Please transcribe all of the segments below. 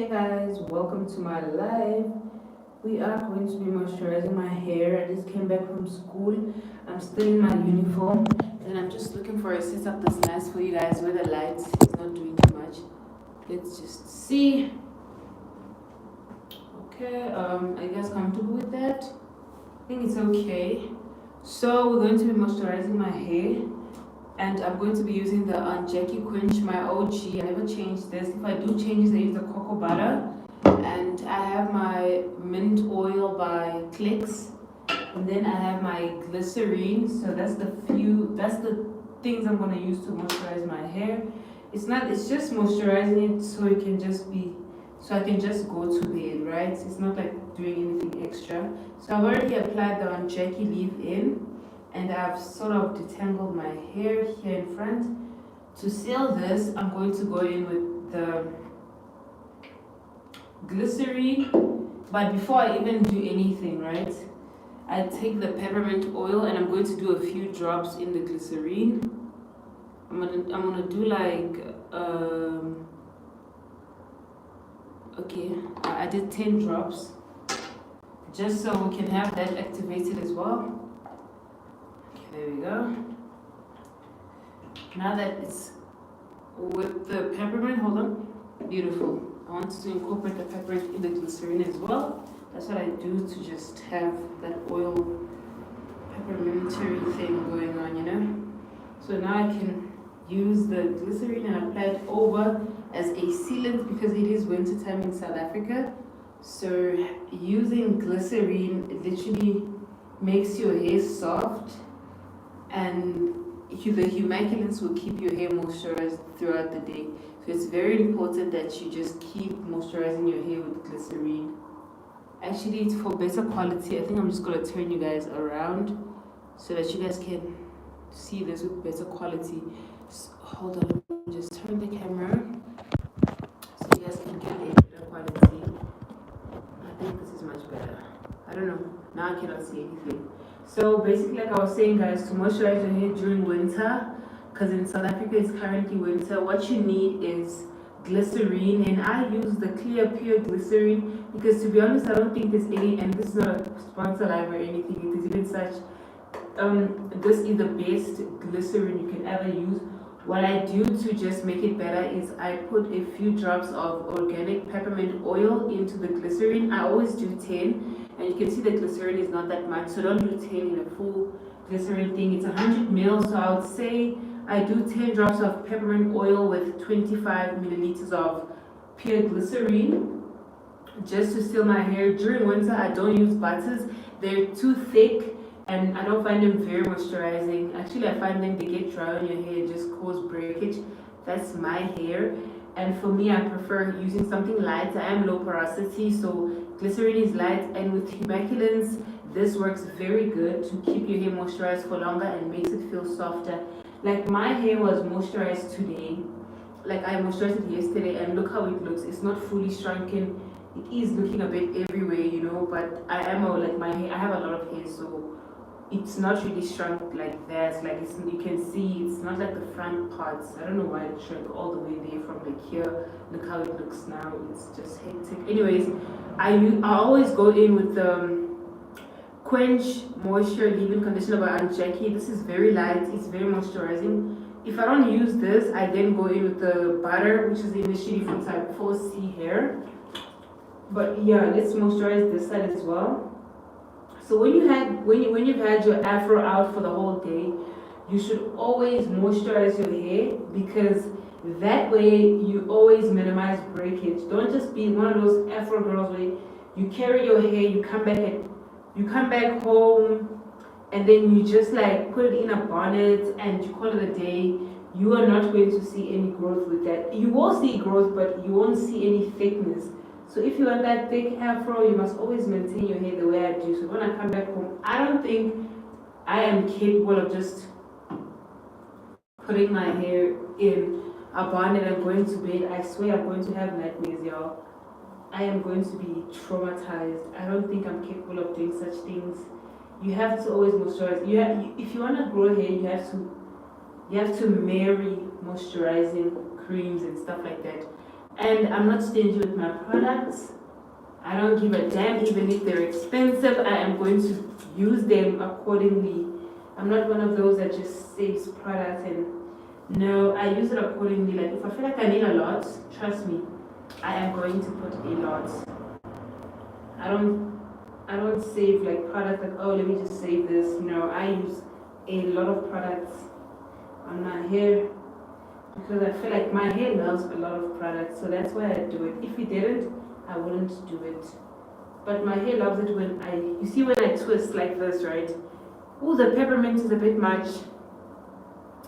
Hey guys, welcome to my live. We are going to be moisturizing my hair. I just came back from school. I'm still in my uniform and I'm just looking for a setup that's nice for you guys where the light is not doing too much. Let's just see. Okay, are you guys comfortable with that? I think it's okay. So we're going to be moisturizing my hair and I'm going to be using the Jackie Quench, my OG. I never changed this. If I do change this, I use the cocoa butter. And I have my mint oil by Clicks. And then I have my glycerine. So that's the things I'm gonna use to moisturize my hair. It's just moisturizing it so I can just go to bed, right? It's not like doing anything extra. So I've already applied the Jackie leave-in. And I've sort of detangled my hair here in front. To seal this, I'm going to go in with the glycerine. But before I even do anything, right, I take the peppermint oil and I'm going to do a few drops in the glycerine. I'm gonna do like okay, I did 10 drops just so we can have that activated as well. There we go. Now that it's with the peppermint, hold on. Beautiful. I want to incorporate the peppermint in the glycerine as well. That's what I do to just have that oil peppermintary thing going on, you know. So now I can use the glycerine and apply it over as a sealant because it is winter time in South Africa. So using glycerine, it literally makes your hair soft. And the humectants will keep your hair moisturized throughout the day. So it's very important that you just keep moisturizing your hair with glycerine. Actually, it's for better quality. I think I'm just going to turn you guys around so that you guys can see this with better quality. So, hold on, let me just turn the camera so you guys can get a better quality. I think this is much better. I don't know. Now I cannot see anything. So basically, like I was saying, guys, to moisturize your hair during winter, because in South Africa it's currently winter, what you need is glycerine. And I use the clear pure glycerine because, to be honest, I don't think there's any, and this is not a sponsor live or anything, it is even such, this is the best glycerine you can ever use. What I do to just make it better is I put a few drops of organic peppermint oil into the glycerine. I always do 10. And you can see the glycerine is not that much, so don't do 10 in a full glycerine thing. It's 100 ml, so I would say I do 10 drops of peppermint oil with 25 milliliters of pure glycerine just to seal my hair. During winter, I don't use butters. They're too thick and I don't find them very moisturizing. Actually, I find them they get dry on your hair and just cause breakage. That's my hair. And for me, I prefer using something light. I am low porosity, so glycerine is light. And with humectants, this works very good to keep your hair moisturized for longer and makes it feel softer. Like my hair was moisturized today. Like I moisturized it yesterday, and look how it looks. It's not fully shrunken. It is looking a bit everywhere, you know. But I am like my hair. I have a lot of hair, so it's not really shrunk like that. Like you can see, it's not like the front parts. I don't know why it shrunk all the way there from like here. Look how it looks now. It's just hectic. Anyways, I always go in with the Quench Moisture Leave-In Conditioner by Jackie. This is very light. It's very moisturizing. If I don't use this, I then go in with the butter, which is initially from type 4C hair. But yeah, let's moisturize this side as well. So when you've had your afro out for the whole day, you should always moisturize your hair because that way you always minimize breakage. Don't just be one of those afro girls where you carry your hair, you come back home, and then you just like put it in a bonnet and you call it a day. You are not going to see any growth with that. You will see growth, but you won't see any thickness. So if you want that thick afro, you must always maintain your hair the way I do. So when I come back home, I don't think I am capable of just putting my hair in a bonnet and going to bed. I swear I'm going to have nightmares, y'all. I am going to be traumatized. I don't think I'm capable of doing such things. You have to always moisturize. If you want to grow hair, you have to marry moisturizing creams and stuff like that. And I'm not stingy with my products. I don't give a damn even if they're expensive. I am going to use them accordingly. I'm not one of those that just saves products and no, I use it accordingly. Like if I feel like I need a lot, trust me, I am going to put a lot. I don't save like products like, oh, let me just save this. No, I use a lot of products on my hair because I feel like my hair loves a lot of products, so that's why I do it. If it didn't, I wouldn't do it. But my hair loves it when you see when I twist like this, right? Oh, the peppermint is a bit much.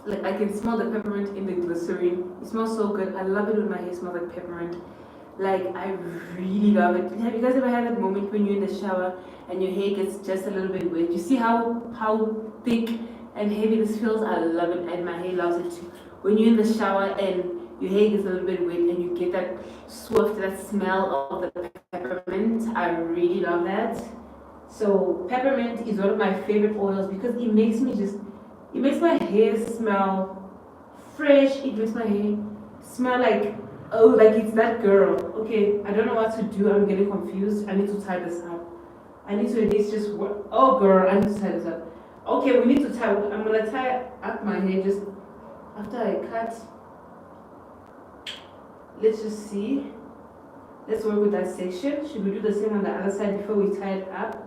Like I can smell the peppermint in the glycerin. It smells so good. I love it when my hair smells like peppermint. Like I really love it. Have you guys ever had that moment when you're in the shower and your hair gets just a little bit wet? You see how thick and heavy this feels? I love it and my hair loves it too. When you're in the shower and your hair gets a little bit wet and you get that that smell of the peppermint, I really love that. So peppermint is one of my favorite oils because it makes my hair smell fresh. It makes my hair smell like, oh, like it's that girl. Okay, I don't know what to do. I'm getting confused. I need to tie this up. I need to at least just work. Oh, girl, I need to tie this up. Okay, we need to tie. I'm gonna tie up my hair just after I cut. Let's just see. Let's work with that section. Should we do the same on the other side before we tie it up?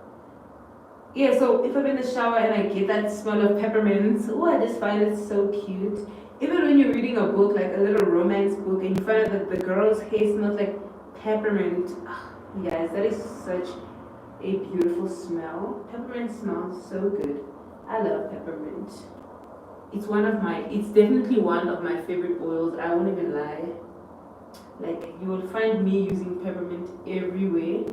Yeah, so if I'm in the shower and I get that smell of peppermint, oh, I just find it so cute. Even when you're reading a book, like a little romance book, and you find out that the girl's hair smells like peppermint. Oh, yes, that is such a beautiful smell. Peppermint smells so good. I love peppermint. It's definitely one of my favorite oils. I won't even lie. Like, you will find me using peppermint everywhere.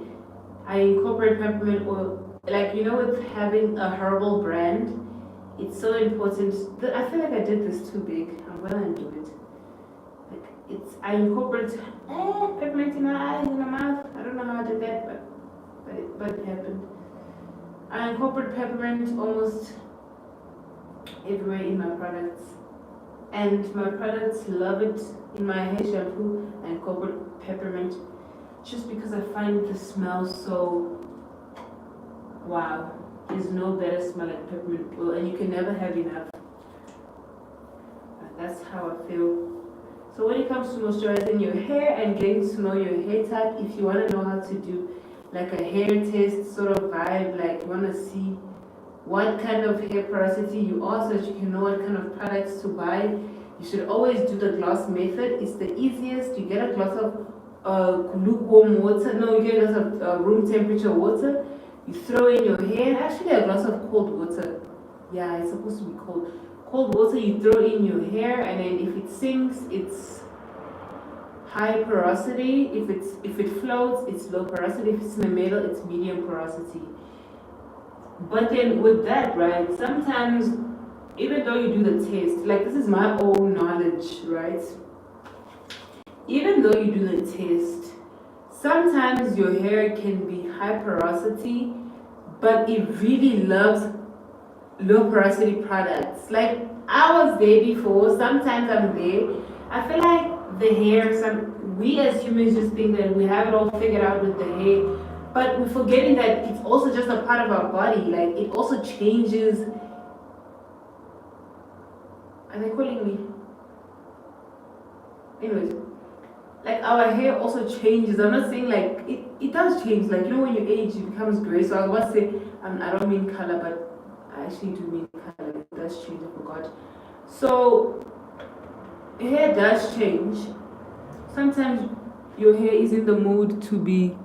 I incorporate peppermint oil. Like, with having a herbal brand, it's so important. I feel like I did this too big. I'm gonna undo it. Like, I incorporate peppermint in my eyes, in my mouth. I don't know how I did that, but it happened. I incorporate peppermint almost everywhere in my products. And my products love it. In my hair shampoo, I incorporate peppermint just because I find the smell so wow. There's no better smell like peppermint oil, and you can never have enough. That's how I feel. So when it comes to moisturizing your hair and getting to know your hair type, if you want to know how to do like a hair test sort of vibe, like you want to see what kind of hair porosity you are so that you can know what kind of products to buy, you should always do the glass method. It's the easiest. You get a glass of lukewarm water. No, you get a glass of room temperature water. You throw in your hair. Actually, a glass of cold water. Yeah, it's supposed to be cold. Cold water you throw in your hair, and then if it sinks, it's high porosity. If it floats, it's low porosity. If it's in the middle, it's medium porosity. But then with that, right? Sometimes, even though you do the test, like this is my own knowledge, right? Even though you do the test, sometimes your hair can be high porosity, but it really loves low porosity products. Like I was there before, sometimes I'm there. I feel like the hair, we as humans just think that we have it all figured out with the hair, but we're forgetting that it's also just a part of our body. Like it also changes. Are they calling me? Anyways, like our hair also changes. I'm not saying like it does change. Like when you age, it becomes gray. So I was about to say, I don't mean color, but I actually do mean color. It does change. I forgot. So hair does change. Sometimes your hair is in the mood to be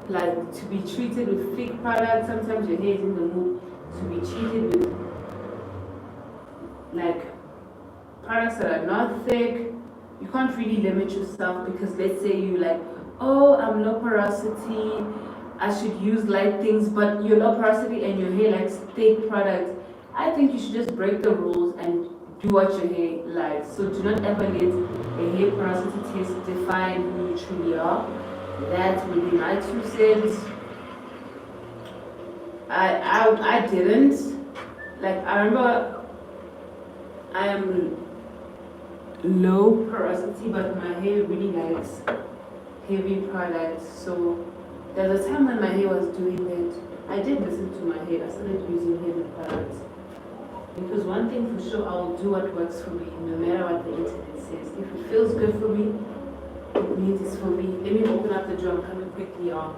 treated with thick products. Sometimes your hair is in the mood to be treated with like products that are not thick. You can't really limit yourself because let's say you like, oh, I'm low porosity, I should use light things, but you're low porosity and your hair likes thick products. I think you should just break the rules and do what your hair likes. So do not ever let a hair porosity test define who you truly are. That would be my 2 cents. I didn't. Like I remember I am low porosity, but my hair really likes heavy products. So there was a time when my hair was doing that. I did listen to my hair. I started using heavy products. Because one thing for sure, I will do what works for me, no matter what the internet says. If it feels good for me, it means it's for me. Let me open up the door. I'm coming quickly on.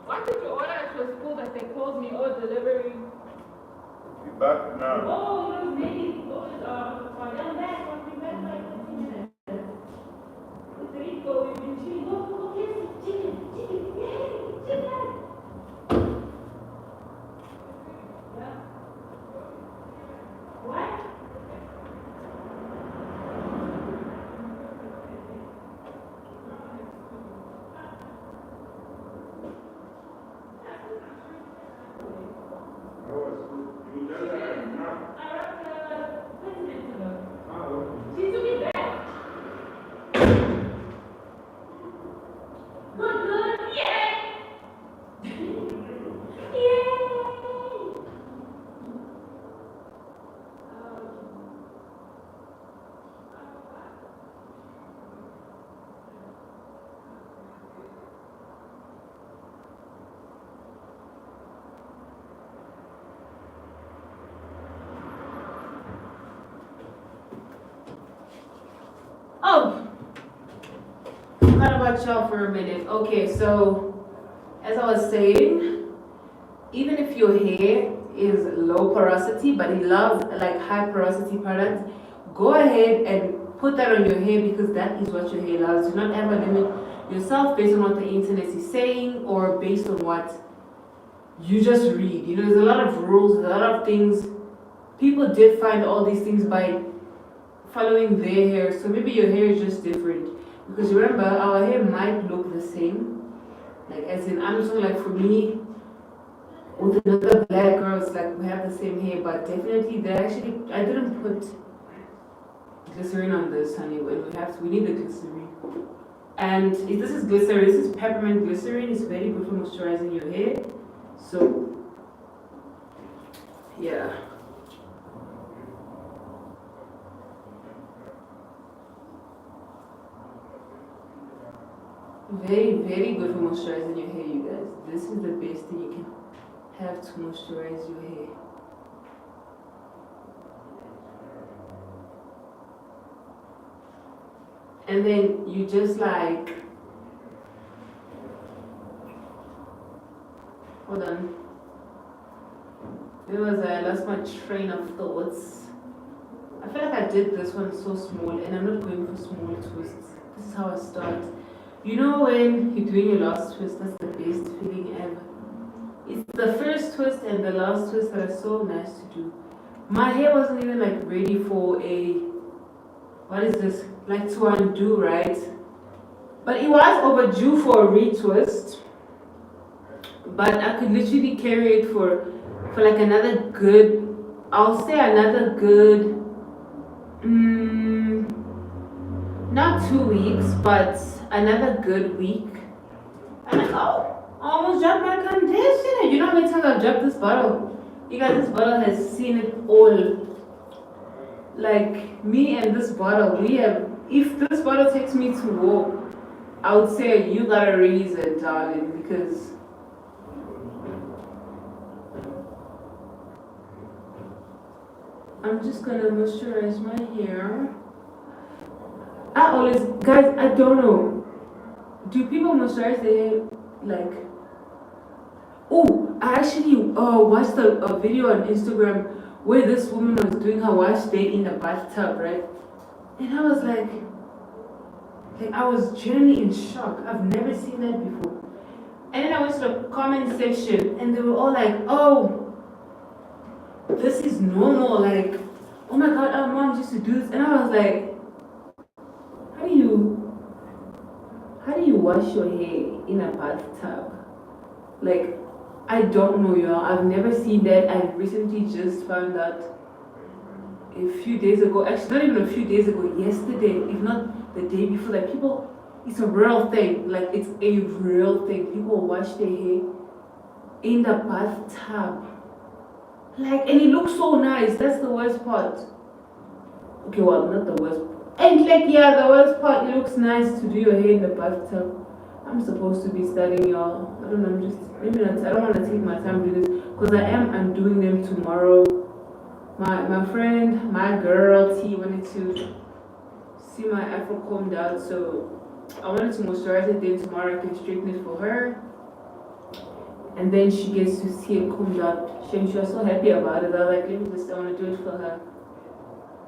Why did you order at your school that they called me, oh, delivery? Be back now. Oh, it was maybe, I'm back. I'll be back like 15 minutes. There you go, we've been chilling. Go, here's chicken, yay, chicken. Yeah. What? Oh, forgot about y'all for a minute. Okay, so as I was saying, even if your hair is low porosity, but it loves like high porosity products, go ahead and put that on your hair because that is what your hair loves. Do not ever limit yourself based on what the internet is saying or based on what you just read. You know, there's a lot of rules, a lot of things. People did find all these things by following their hair, so maybe your hair is just different. Because remember, our hair might look the same. Like, as in, I'm talking like for me, with another black girl, it's like we have the same hair, but definitely, I didn't put glycerin on this, honey. When we need the glycerin. And if this is glycerin, this is peppermint glycerin. It's very good for moisturizing your hair. So, yeah. Very, very good for moisturizing your hair, you guys. This is the best thing you can have to moisturize your hair. And then you just like, hold on. I lost my train of thoughts. I feel like I did this one so small, and I'm not going for small twists. This is how I start. You know when you're doing your last twist, that's the best feeling ever. It's the first twist and the last twist that are so nice to do. My hair wasn't even like ready for what is this? Like to undo, right? But it was overdue for a retwist. But I could literally carry it for like another good, I'll say another good, not 2 weeks, but another good week. And I almost dropped my conditioner. You know how many times I've dropped this bottle? You guys, this bottle has seen it all. Like, me and this bottle, if this bottle takes me to war, I would say you got a reason, darling, because I'm just gonna moisturize my hair. Guys, I don't know. Do people moisturize their hair like? Oh, I actually watched a video on Instagram where this woman was doing her wash day in the bathtub, right? And I was like I was genuinely in shock. I've never seen that before. And then I went to the comment section and they were all like, oh, this is normal. Like, oh oh my god, our mom used to do this. And I was like, how do you wash your hair in a bathtub? Like, I don't know, y'all. I've never seen that. I recently just found out a few days ago, actually not even a few days ago, yesterday, if not the day before, that people, it's a real thing. Like, it's a real thing. People wash their hair in the bathtub. Like, and it looks so nice. That's the worst part. Okay, well, not the worst. And like, yeah, the worst part, it looks nice to do your hair in the bathtub. I'm supposed to be studying, y'all. I don't know, I'm just, maybe not, I don't want to take my time to do this, because I'm doing them tomorrow. My friend, my girl T wanted to see my afro combed out, so I wanted to moisturize it. Then tomorrow I can straighten it for her, and then she gets to see it combed out. She was so happy about it. I was like, let me just, I want to do it for her,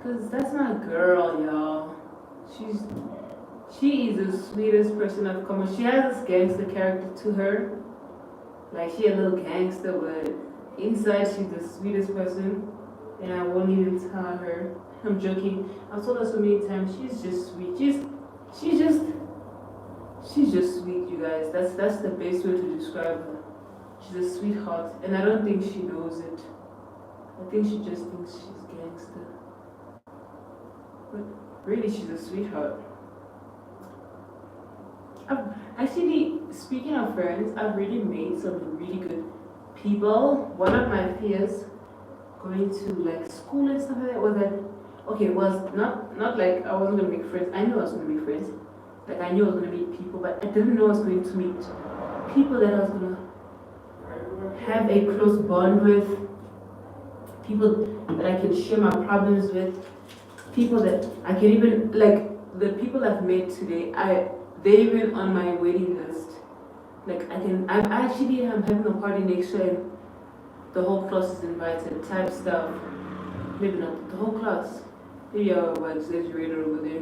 cause that's my girl, y'all. She is the sweetest person I've come across. She has this gangster character to her, like she a little gangster, but inside she's the sweetest person. And I won't even tell her. I'm joking. I've told her so many times. She's just sweet. She's just sweet, you guys. That's the best way to describe her. She's a sweetheart, and I don't think she knows it. I think she just thinks she's gangster. But really, she's a sweetheart. Actually, speaking of friends, I've really made some really good people. One of my peers going to like school and stuff like that was that okay, it was not like I wasn't gonna make friends. I knew I was gonna make friends. Like I knew I was gonna meet people, but I didn't know I was going to meet people that I was gonna have a close bond with, people that I can share my problems with, people that I can even like the people I've met today, they're even on my waiting list. Like I'm having a party next year and the whole class is invited type stuff. Maybe not the whole class. Maybe I will exaggerate over there.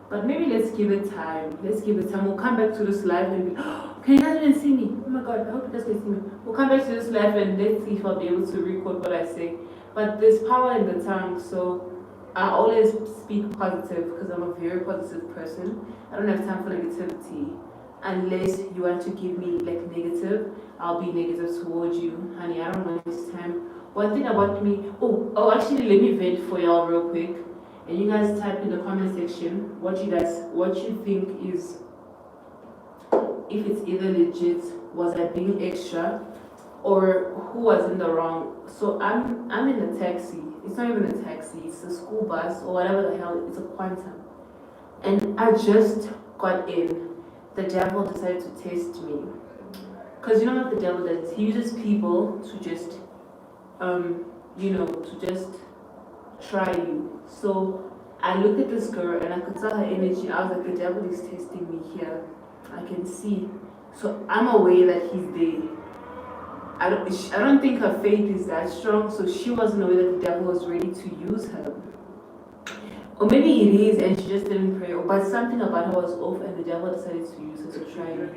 But maybe let's give it time. We'll come back to this live and be, oh, can you guys even see me? Oh my god, I hope you guys can see me. We'll come back to this live and let's see if I'll be able to record what I say. But there's power in the tongue, so I always speak positive because I'm a very positive person. I don't have time for negativity. Unless you want to give me like negative, I'll be negative towards you. Honey, I don't waste time. One thing about me, actually let me vent for y'all real quick. And you guys type in the comment section what you think is, if it's either legit, was I being extra, or who was in the wrong. So I'm in a taxi. It's not even a taxi, it's a school bus or whatever the hell, it's a quantum. And I just got in. The devil decided to test me. Because you know what the devil does? He uses people to just, to just try you. So I looked at this girl and I could tell her energy. I was like, the devil is testing me here. I can see. So I'm aware that he's there. I don't think her faith is that strong, so she wasn't aware that the devil was ready to use her. Or maybe it is and she just didn't pray, but something about her was off and the devil decided to use her to try me.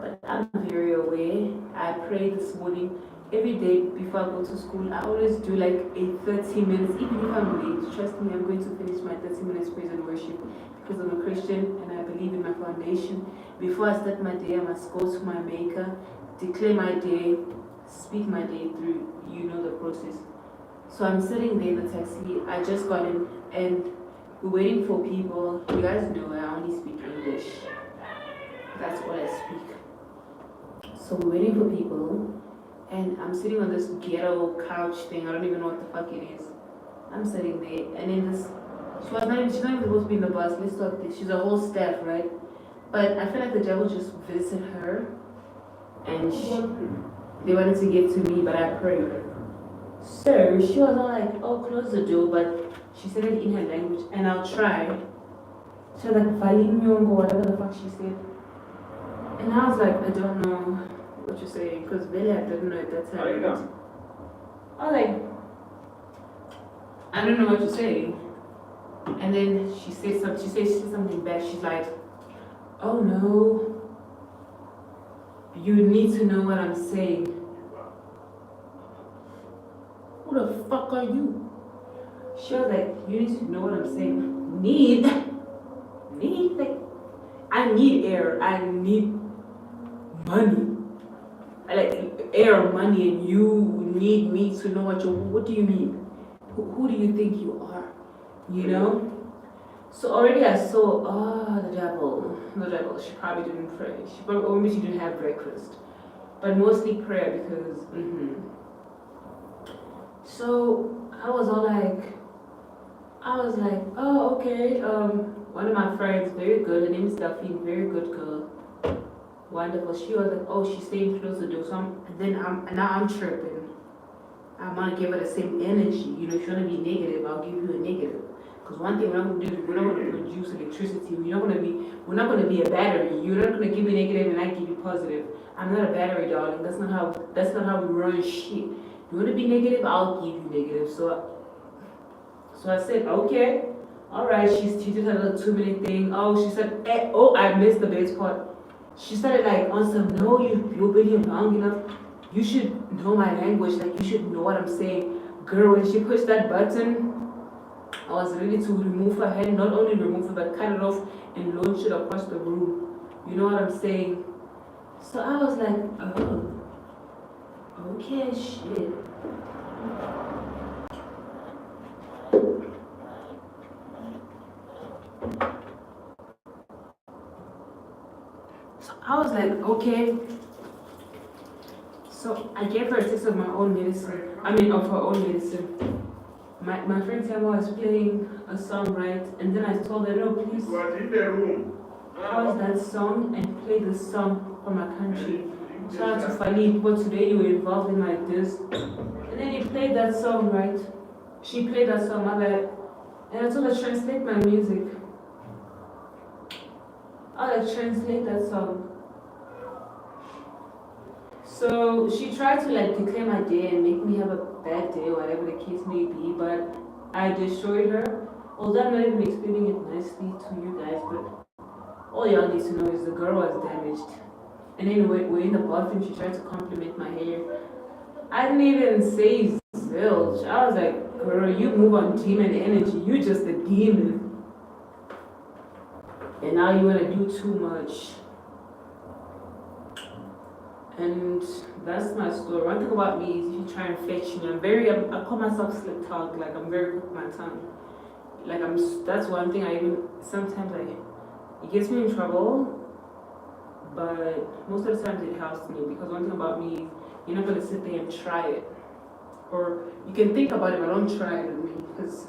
But I'm very aware. I pray this morning, every day before I go to school. I always do like a 30 minutes, even if I'm late. Trust me, I'm going to finish my 30 minutes praise and worship because I'm a Christian and I believe in my foundation. Before I start my day, I must go to my maker, declare my day, speak my day through, the process. So I'm sitting there in the taxi. I just got in and we're waiting for people. You guys know I only speak English. That's what I speak. So we're waiting for people and I'm sitting on this ghetto couch thing. I don't even know what the fuck it is. I'm sitting there and then she's not even supposed to be in the bus. Let's talk this. She's a whole staff, right? But I feel like the devil just visited her and they wanted to get to me, but I prayed. So she was all like, oh, close the door, but she said it in her language, and I'll try. She was like, Valimyongo, whatever the fuck she said. And I was like, I don't know what you're saying, because really I didn't know at that time. I was like, I don't know what you're saying. And then she said something back. She's like, oh no, you need to know what I'm saying. Who the fuck are you? She was like, you need to know what I'm saying. Need? Need? Like, I need air. I need money. I like air, money, and you need me to know what do you mean? Who do you think you are? You know? So already I saw, the devil. The devil. She probably didn't pray. Or maybe she didn't have breakfast. But mostly prayer because, So I was like, oh, okay. One of my friends, very good. Her name is Delphine, very good girl. Wonderful. She was like, oh, she's staying close to do something. Now I'm tripping. I'm gonna give her the same energy. You know, if you wanna be negative, I'll give you a negative. Because one thing we're not gonna do is we're not gonna produce electricity. We're not gonna be a battery. You're not gonna give me negative and I give you positive. I'm not a battery, darling. That's not how we run shit. You wanna be negative, I'll give you negative. So I said, okay, all right. She did her little 2 minute thing. Oh, she said, oh, I missed the best part. She started like on some, no, you've been here long enough. You should know my language. Like you should know what I'm saying. Girl, when she pushed that button, I was ready to remove her hand. Not only remove it, but cut it off and launch it across the room. You know what I'm saying? So I was like, oh, okay, shit. So I was like, okay. So I gave her a taste of my own medicine. Of her own medicine. My friend Selma was playing a song, right? And then I told her, no, please It was in the room. pause that song and play the song from my country. Shout out to Fanny, but today you were involved in like this. And then he played that song, right? She played that song, my bad. And I told her, translate my music. I like translate that song. So she tried to like declare my day and make me have a bad day, whatever the case may be, but I destroyed her. Although I'm not even explaining it nicely to you guys, but all y'all need to know is the girl was damaged. And then we're in the bathroom, she tried to compliment my hair. I didn't even say zilch. I was like, girl, you move on demon energy. You just a demon. And now you want to do too much. And that's my story. One thing about me is if you try and fetch me, I call myself slip tongue. Like I'm very quick with my tongue. That's one thing sometimes it gets me in trouble. But most of the times it helps me because one thing about me is you're not going to sit there and try it. Or you can think about it, but don't try it with me. Because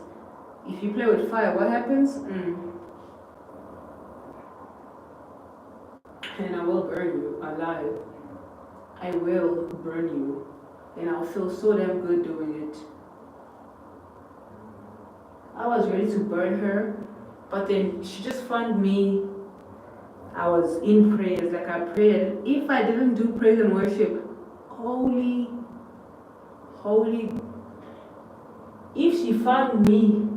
if you play with fire, what happens? And I will burn you alive. I will burn you. And I'll feel so damn good doing it. I was ready to burn her, but then she just found me. I was in prayers, like I prayed. If I didn't do praise and worship, holy, if she found me,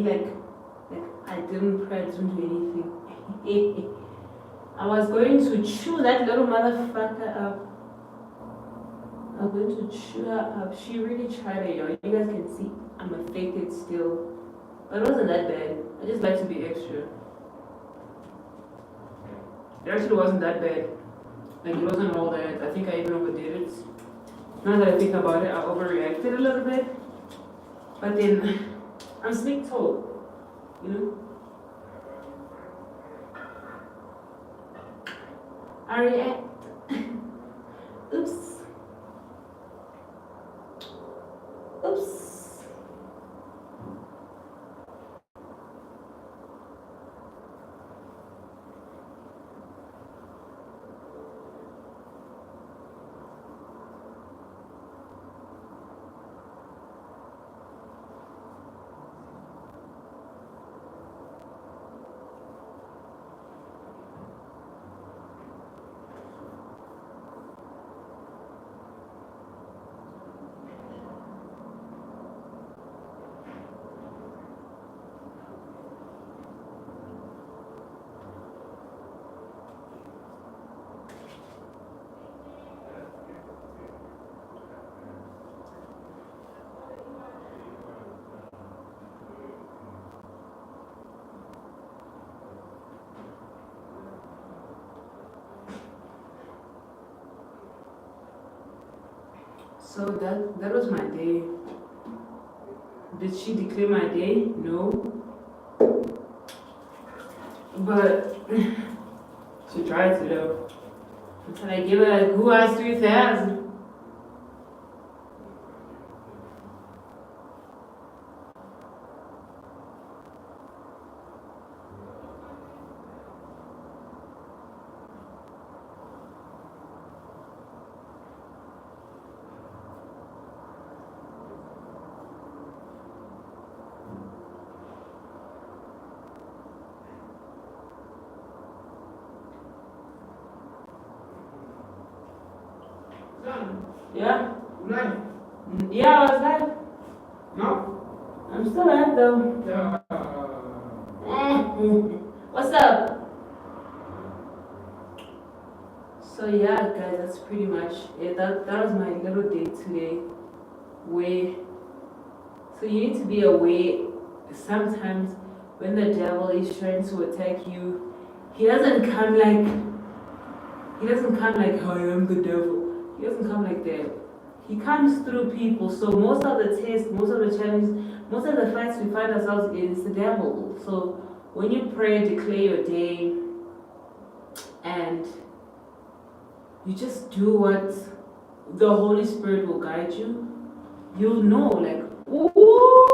like I didn't pray, I didn't do anything, I was going to chew that little motherfucker up. I'm going to chew her up. She really tried it, y'all. You guys can see I'm affected still. But it wasn't that bad. I just like to be extra. It actually wasn't that bad. Like, it wasn't all that. I think I even overdid it. Now that I think about it, I overreacted a little bit. But then, I'm snake-toed, you know? I react. Oops. Oops. So that was my day. Did she declare my day? No. But she tried to though. Until I give her like, who has 3,000? Yeah? Live? Yeah, I was live. No? I'm still live though. Yeah. What's up? So yeah, guys, that's pretty much it. That was my little day today. Where so you need to be aware. Sometimes when the devil is trying to attack you, he doesn't come like I am the devil. He doesn't come like that. He comes through people. So most of the tests, most of the challenges, most of the fights we find ourselves in is the devil. So when you pray, declare your day, and you just do what the Holy Spirit will guide you, you'll know, like, ooh,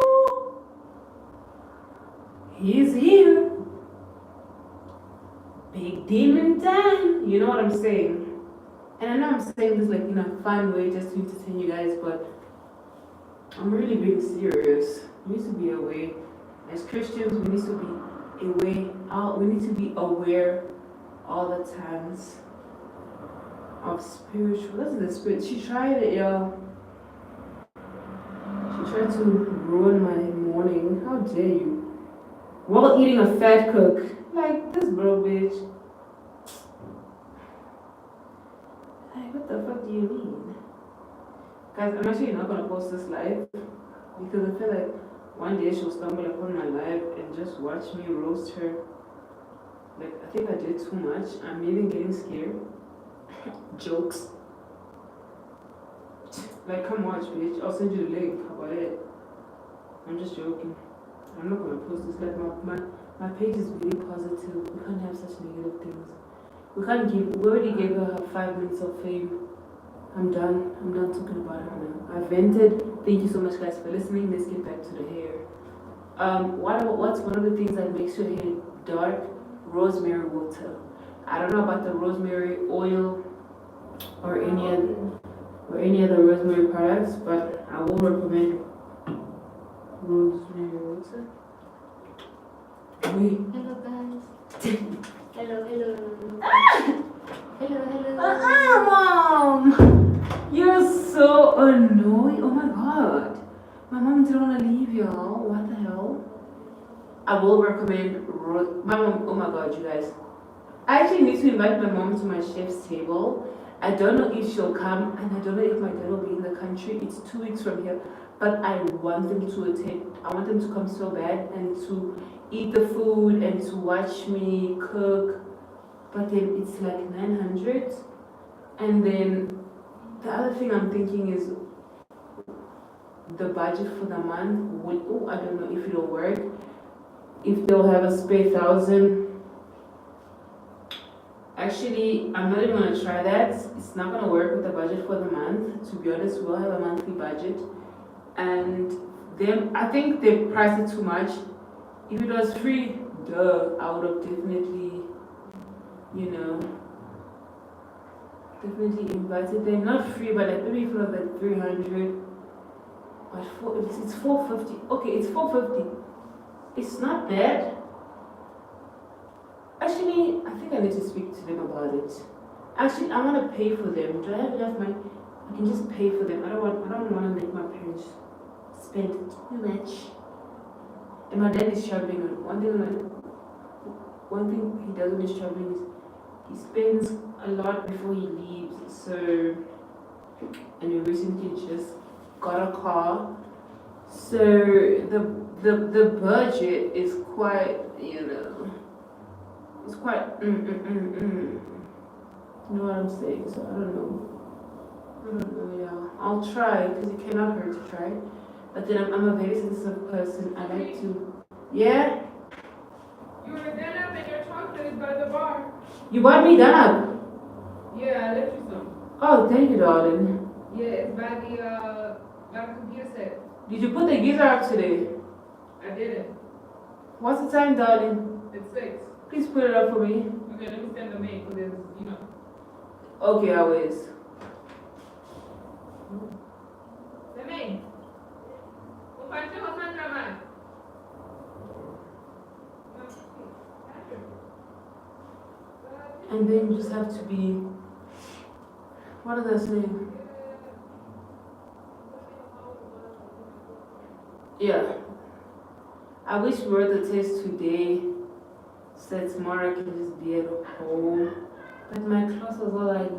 he's here. Big demon time. You know what I'm saying? And I know I'm saying this like in a fun way just to entertain you guys, but I'm really being serious. We need to be aware. As Christians, we need to be aware. We need to be aware all the times of spiritual. That's the spirit. She tried it, y'all. She tried to ruin my morning. How dare you? While eating a fat cook. Like this bro bitch. Like, what the fuck do you mean? Guys, I'm actually not gonna post this live because I feel like one day she'll stumble upon my live and just watch me roast her. Like, I think I did too much. I'm even getting scared. Jokes. Like, come watch, bitch. I'll send you the link. How about it? I'm just joking. I'm not gonna post this. Like, my page is really positive. We can't have such negative things. We already gave her 5 minutes of fame. I'm done talking about her now. I vented. Thank you so much, guys, for listening. Let's get back to the hair. What's one of the things that makes your hair dark? Rosemary water. I don't know about the rosemary oil or any other rosemary products, but I will recommend rosemary water. Wait. Hello guys. hello. Hello. Mom! You're so annoying. Oh my god. My mom didn't want to leave y'all. What the hell? I will recommend my mom. Oh my god, you guys. I actually need to invite my mom to my chef's table. I don't know if she'll come, and I don't know if my dad will be in the country. It's 2 weeks from here, but I want them to attend. I want them to come so bad and to eat the food and to watch me cook. But then it's like 900, and then the other thing I'm thinking is the budget for the month. I don't know if it'll work. If they'll have a spare 1,000. Actually, I'm not even gonna try that. It's not gonna work with the budget for the month. To be honest, we'll have a monthly budget, and then I think they priced it too much. If it was free, I would have definitely, definitely invited them. Not free, but like maybe if it was like 300. But it's 450. Okay, it's 450. It's not bad. Actually, I think I need to speak to them about it. Actually, I want to pay for them. Do I have enough money? I can just pay for them. I don't want to make my parents spend too much. And my dad is traveling. One thing he does when he's traveling is he spends a lot before he leaves. So, and we recently just got a car. So the budget is quite, it's quite, You know what I'm saying? So I don't know. I don't know, yeah. I'll try because it cannot hurt to try. But then I'm a very sensitive person. I like to. Yeah? You were done up and your chocolate is by the bar. You bought me that? Yeah, I left you some. Oh, thank you, darling. Yeah, it's by the computer set. Did you put the geyser up today? I didn't. What's the time, darling? It's 6. Please put it up for me. Okay, let me send the mail because it's. Okay, always. The mail. Upancho Sandra man. And then you just have to be. What did I say? Yeah. I wish we were the test today so that tomorrow I can just be at home. But my class was all like,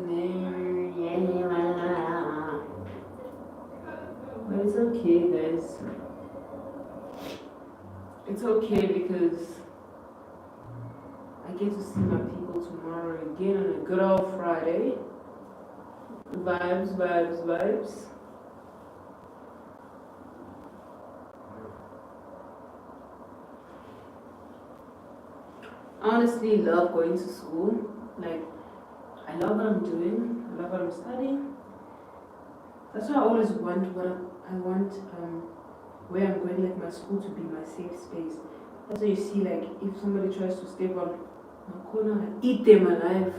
but it's okay, guys. It's okay because I get to see my people tomorrow again on a good old Friday. Vibes, vibes, vibes. I honestly love going to school. Like, I love what I'm doing. I love what I'm studying. That's why I always want I want where I'm going, like my school to be my safe space. That's why you see, like, if somebody tries to step on my corner, I eat them alive.